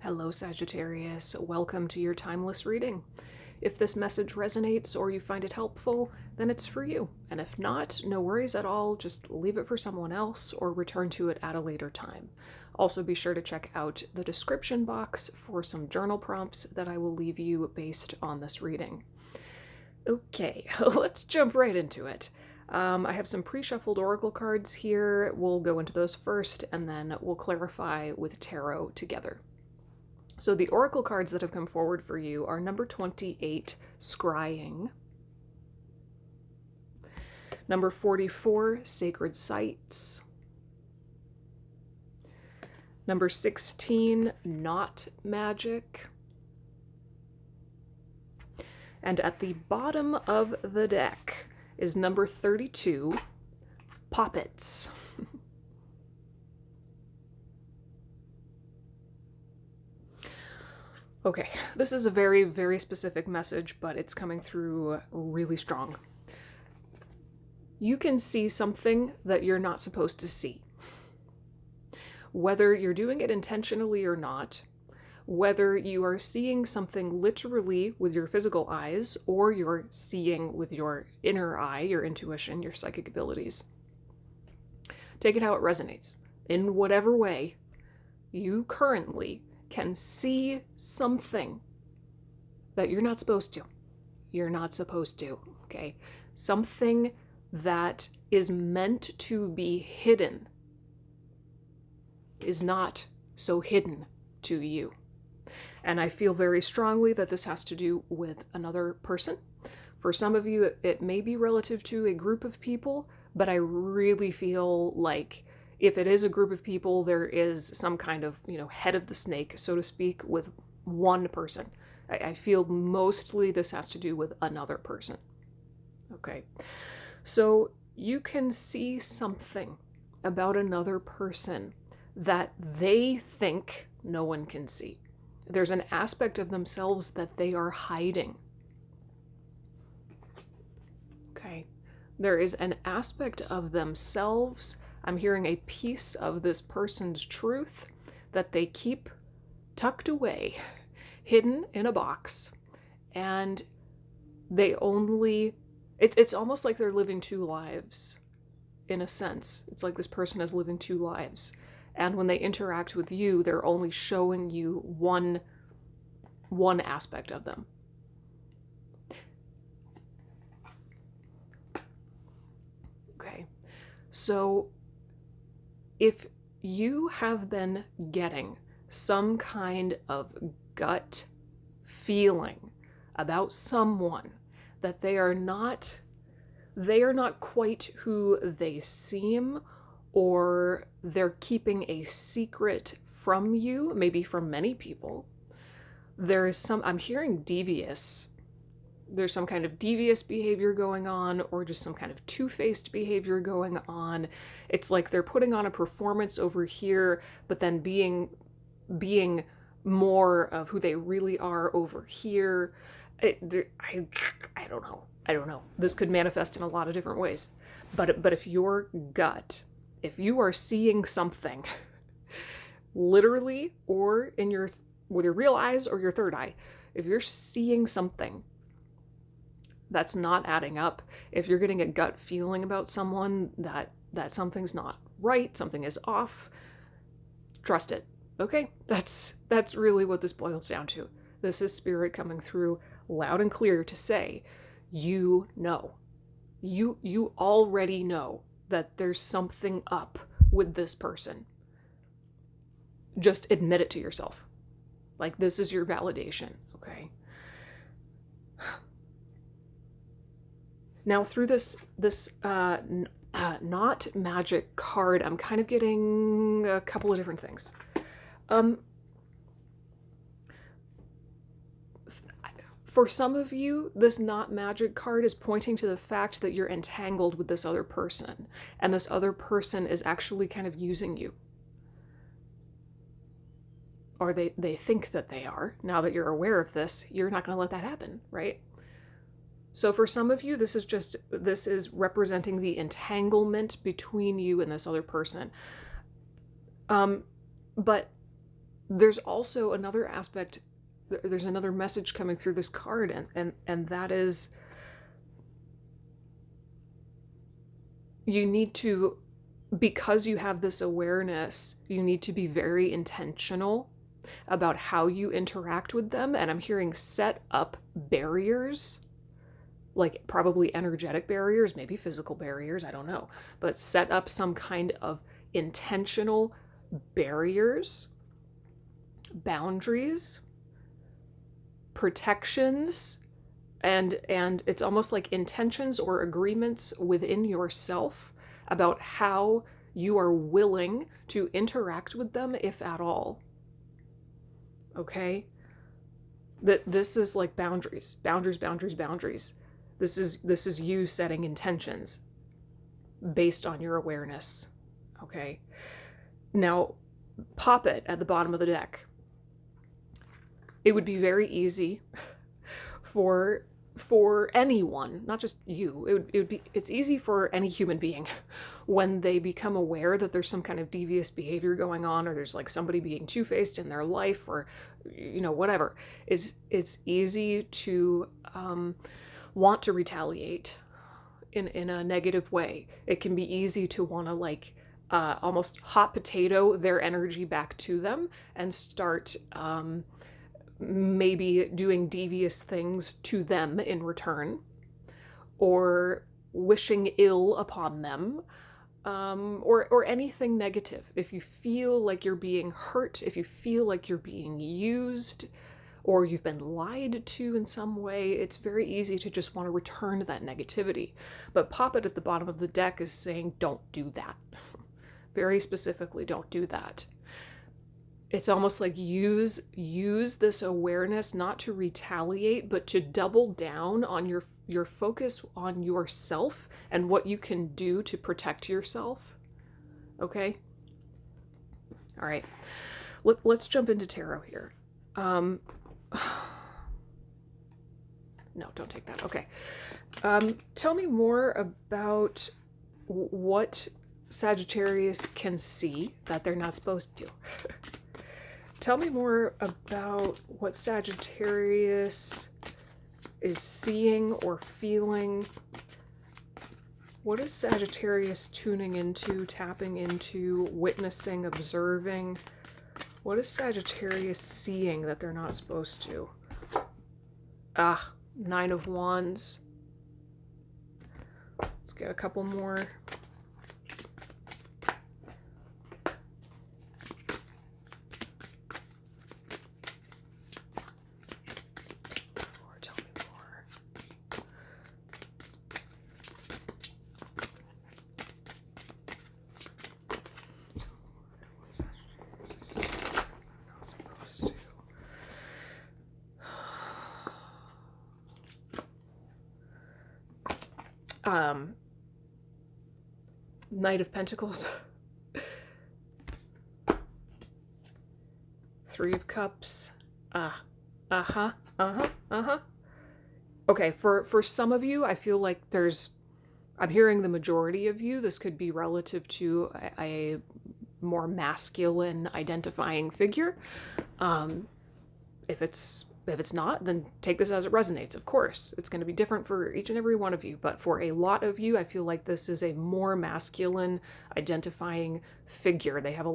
Hello, Sagittarius. Welcome to your timeless reading. If this message resonates or you find it helpful, then it's for you. And if not, no worries at all. Just leave it for someone else or return to it at a later time. Also, be sure to check out the description box for some journal prompts that I will leave you based on this reading. Okay, let's jump right into it. I have some pre-shuffled oracle cards here. We'll go into those first, and then we'll clarify with tarot together. So the oracle cards that have come forward for you are number 28, Scrying, number 44, Sacred Sites, number 16, Not Magic, and at the bottom of the deck is number 32, Poppets. Okay, this is a very, very specific message, but it's coming through really strong. You can see something that you're not supposed to see. Whether you're doing it intentionally or not, whether you are seeing something literally with your physical eyes or you're seeing with your inner eye, your intuition, your psychic abilities. Take it how it resonates. In whatever way you currently can see something that you're not supposed to. You're not supposed to, okay? Something that is meant to be hidden is not so hidden to you. And I feel very strongly that this has to do with another person. For some of you, it may be relative to a group of people, but I really feel like if it is a group of people, there is some kind of, head of the snake, so to speak, with one person. I feel mostly this has to do with another person. Okay. So you can see something about another person that they think no one can see. There's an aspect of themselves that they are hiding. Okay. There is an aspect of themselves. I'm hearing a piece of this person's truth that they keep tucked away, hidden in a box, and they only, it's almost like they're living two lives, in a sense. It's like this person is living two lives. And when they interact with you, they're only showing you one aspect of them. Okay, so if you have been getting some kind of gut feeling about someone that they are not quite who they seem, or they're keeping a secret from you, maybe from many people, there is I'm hearing devious. There's some kind of devious behavior going on, or just some kind of two-faced behavior going on. It's like they're putting on a performance over here, but then being more of who they really are over here. I don't know. I don't know. This could manifest in a lot of different ways. But if your gut, if you are seeing something literally or with your real eyes or your third eye, if you're seeing something that's not adding up, if you're getting a gut feeling about someone that something's not right, something is off, trust it. Okay? That's really what this boils down to. This is spirit coming through loud and clear to say, you know. You already know that there's something up with this person. Just admit it to yourself. Like, this is your validation, okay? Now, through this not magic card, I'm kind of getting a couple of different things. For some of you, this not magic card is pointing to the fact that you're entangled with this other person, and this other person is actually kind of using you. Or they think that they are. Now that you're aware of this, you're not going to let that happen, right? So for some of you, this is representing the entanglement between you and this other person. But there's also another aspect, there's another message coming through this card, and that is, you need to, because you have this awareness, you need to be very intentional about how you interact with them. And I'm hearing set up barriers, like probably energetic barriers, maybe physical barriers, I don't know, but set up some kind of intentional barriers, boundaries, protections, and it's almost like intentions or agreements within yourself about how you are willing to interact with them, if at all. Okay? That this is like boundaries. This is you setting intentions based on your awareness. Okay? Now, pop it at the bottom of the deck. It would be very easy for anyone, not just you. It's easy for any human being when they become aware that there's some kind of devious behavior going on, or there's like somebody being two-faced in their life, or whatever. It's easy to want to retaliate in a negative way. It can be easy to want to like almost hot potato their energy back to them and start maybe doing devious things to them in return, or wishing ill upon them, or anything negative. If you feel like you're being hurt, if you feel like you're being used, or you've been lied to in some way, it's very easy to just want to return that negativity. But pop it at the bottom of the deck is saying, don't do that. Very specifically, don't do that. It's almost like use this awareness not to retaliate, but to double down on your focus on yourself and what you can do to protect yourself. Okay? All right. Let's jump into tarot here. No, don't take that. Okay. Tell me more about what Sagittarius can see that they're not supposed to. Tell me more about what Sagittarius is seeing or feeling. What is Sagittarius tuning into, tapping into, witnessing, observing? What is Sagittarius seeing that they're not supposed to? Nine of Wands. Let's get a couple more. Knight of Pentacles. Three of Cups. Okay, for some of you, I feel like I'm hearing the majority of you, this could be relative to a more masculine identifying figure. If it's not, then take this as it resonates. Of course, it's going to be different for each and every one of you, but for a lot of you, I feel like this is a more masculine identifying figure. They have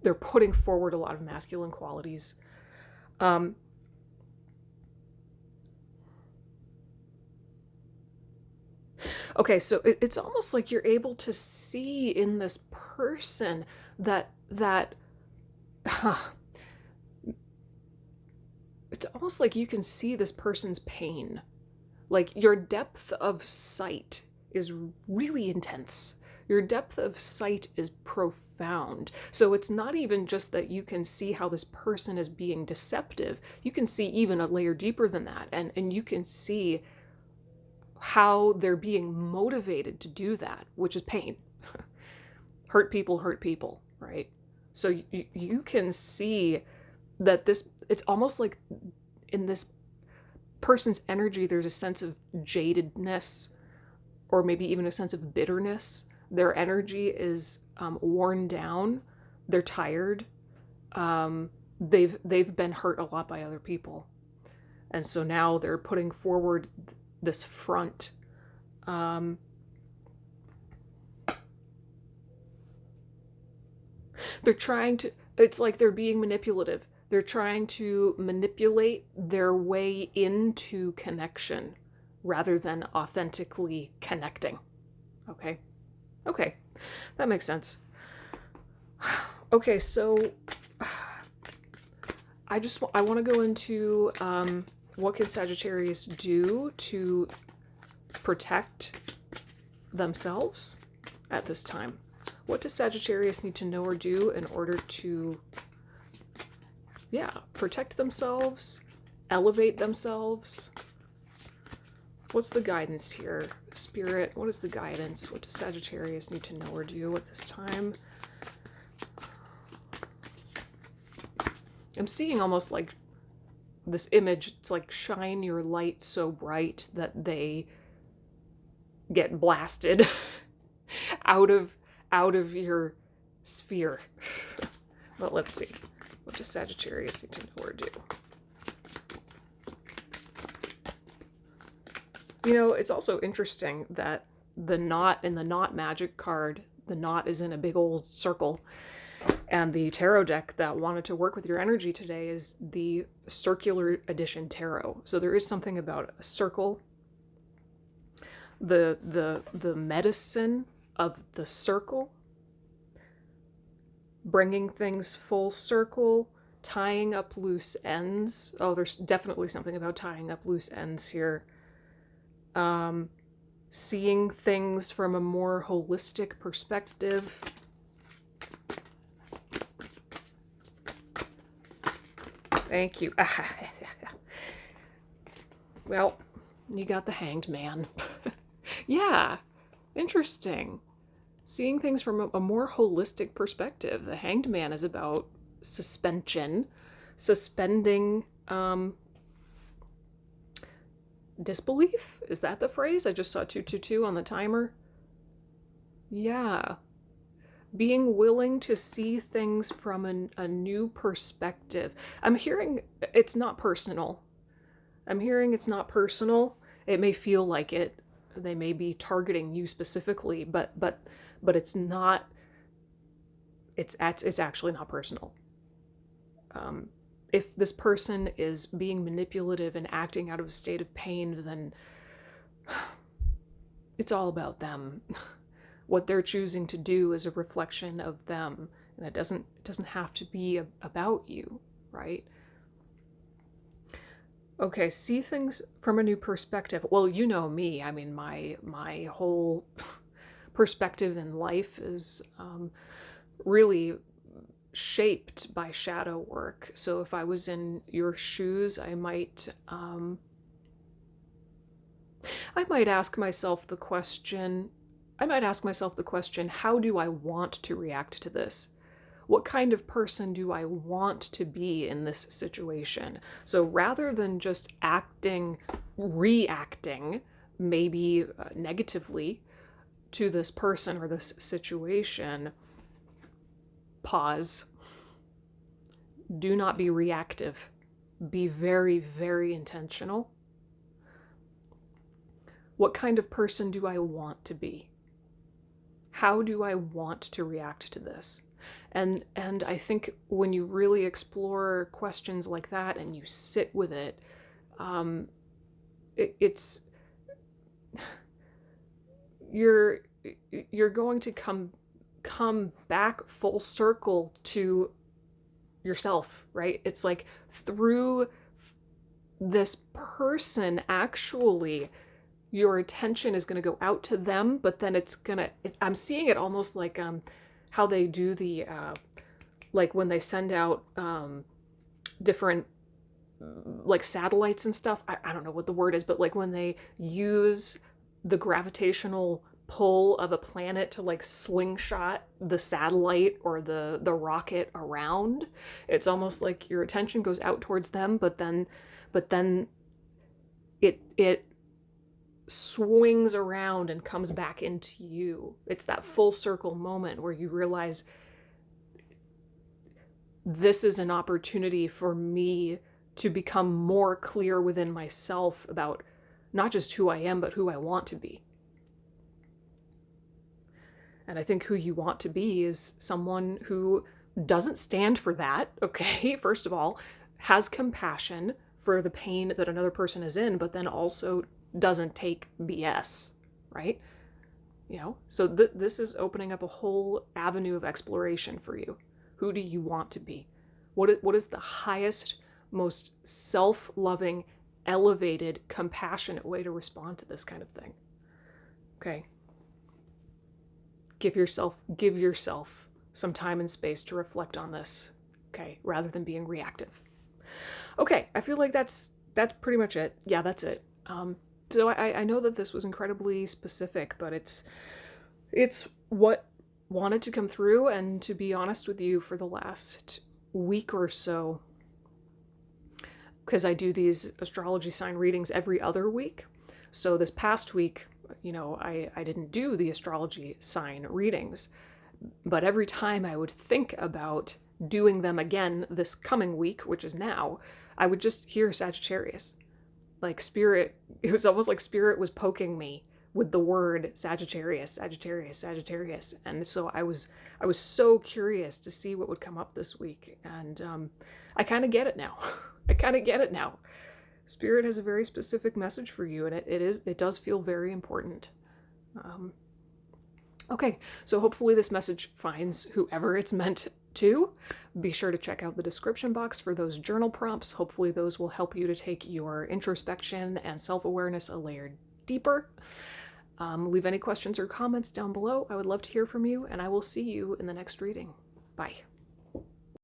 they're putting forward a lot of masculine qualities. Okay, so it's almost like you're able to see in this person that it's almost like you can see this person's pain. Like your depth of sight is really intense. Your depth of sight is profound. So it's not even just that you can see how this person is being deceptive. You can see even a layer deeper than that. And you can see how they're being motivated to do that, which is pain. Hurt people, right? So you can see that it's almost like in this person's energy, there's a sense of jadedness, or maybe even a sense of bitterness. Their energy is worn down. They're tired. they've been hurt a lot by other people, and so now they're putting forward this front. They're trying to, it's like they're being manipulative. They're trying to manipulate their way into connection rather than authentically connecting. Okay? Okay. That makes sense. Okay, so I want to go into what can Sagittarius do to protect themselves at this time. What does Sagittarius need to know or do in order to, protect themselves, elevate themselves? What's the guidance here? Spirit, what is the guidance? What does Sagittarius need to know or do at this time? I'm seeing almost like this image. It's like shine your light so bright that they get blasted out of your sphere. But let's see. What does Sagittarius need to know or do? You know, it's also interesting that the knot in the knot magic card, the knot is in a big old circle. And the tarot deck that wanted to work with your energy today is the Circular Edition Tarot. So there is something about a circle, the medicine of the circle, bringing things full circle, tying up loose ends. Oh, there's definitely something about tying up loose ends here. Seeing things from a more holistic perspective. Thank you. Well, you got the Hanged Man. Yeah, interesting. Seeing things from a more holistic perspective. The Hanged Man is about suspension, suspending disbelief. Is that the phrase? I just saw 222 on the timer. Yeah. Being willing to see things from a new perspective. I'm hearing it's not personal. I'm hearing it's not personal. It may feel like it. They may be targeting you specifically, but it's not. It's actually not personal. If this person is being manipulative and acting out of a state of pain, then it's all about them. What they're choosing to do is a reflection of them, and it doesn't have to be about you, right? Okay, see things from a new perspective. Well, you know me. I mean, my whole perspective in life is really shaped by shadow work. So if I was in your shoes, I might ask myself the question, how do I want to react to this? What kind of person do I want to be in this situation? So rather than just reacting, maybe negatively to this person or this situation, pause. Do not be reactive. Be very, very intentional. What kind of person do I want to be? How do I want to react to this? And I think when you really explore questions like that and you sit with it, it's you're going to come back full circle to yourself, right? It's like through this person, actually, your attention is going to go out to them, but then I'm seeing it almost like how they do the like when they send out different like satellites and stuff. I don't know what the word is, but like when they use the gravitational pull of a planet to like slingshot the satellite or the rocket around, it's almost like your attention goes out towards them, but then it swings around and comes back into you. It's that full circle moment where you realize this is an opportunity for me to become more clear within myself about not just who I am, but who I want to be. And I think who you want to be is someone who doesn't stand for that, okay? First of all, has compassion for the pain that another person is in, but then also doesn't take BS, right? So this is opening up a whole avenue of exploration for you. Who do you want to be? What is the highest, most self-loving, elevated, compassionate way to respond to this kind of thing? Okay. Give yourself some time and space to reflect on this, okay, rather than being reactive. Okay, I feel like that's pretty much it. Yeah, that's it. So I know that this was incredibly specific, but it's what wanted to come through. And to be honest with you, for the last week or so, because I do these astrology sign readings every other week. So this past week, I didn't do the astrology sign readings, but every time I would think about doing them again this coming week, which is now, I would just hear Sagittarius. Like Spirit, it was almost like Spirit was poking me with the word Sagittarius, Sagittarius, Sagittarius. And so I was so curious to see what would come up this week. And I kind of get it now. I kind of get it now. Spirit has a very specific message for you, and it does feel very important. Okay, so hopefully this message finds whoever it's meant to. Be sure to check out the description box for those journal prompts. Hopefully those will help you to take your introspection and self-awareness a layer deeper. Leave any questions or comments down below. I would love to hear from you, and I will see you in the next reading. Bye.